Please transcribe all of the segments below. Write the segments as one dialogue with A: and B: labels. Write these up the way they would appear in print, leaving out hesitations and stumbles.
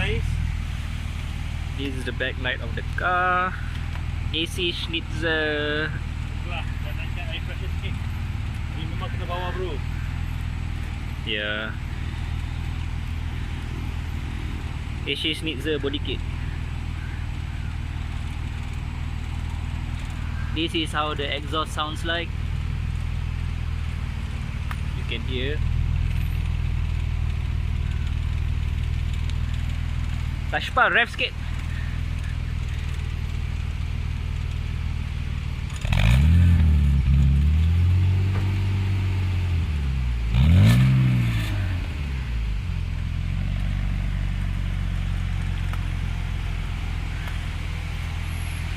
A: nice.
B: This is the backlight of the car. AC Schnitzer.
A: Itulah, dah naikkan air pressure sikit. Ni memang kena bawa bro.
B: Yeah. AC Schnitzer body kit. This is how the exhaust sounds like. You can hear. Rajpal, rev sikit.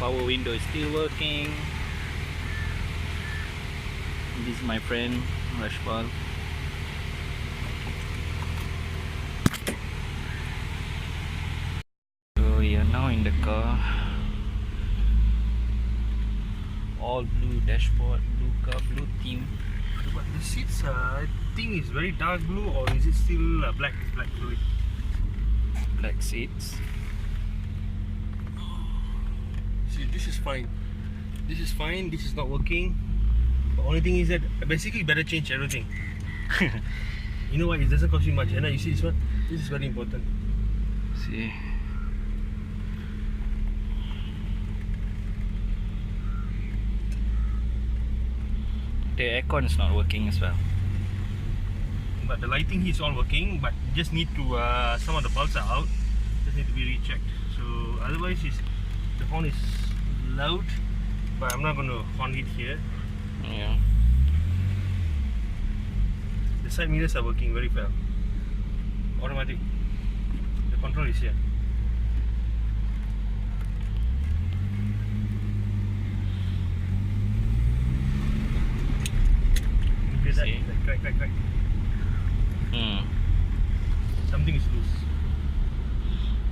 B: Power window is still working. This is my friend Rajpal. So we are now in the car. All blue dashboard, blue car, blue theme.
A: But the seats, I think is very dark blue, or is it still black? It's black fluid.
B: Black seats.
A: See, this is fine. This is fine. This is not working. The only thing is that basically better change everything. You know what? It doesn't cost you much. And you see this one? This is very important.
B: See. The aircon is not working as well.
A: But the lighting is all working. But just need to some of the bulbs are out. Just need to be rechecked. So otherwise, the horn is loud. But I'm not going to horn it here.
B: Yeah.
A: The side mirrors are working very well. Automatic. The control is here. You feel that? Crack. Something is loose.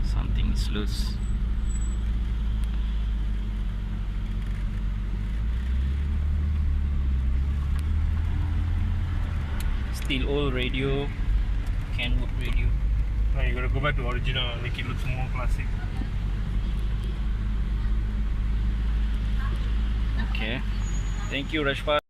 B: Something is loose. Still old radio, Kenwood radio.
A: Now you gotta go back to original, make it look more classic.
B: Okay. Thank you, Rajpal.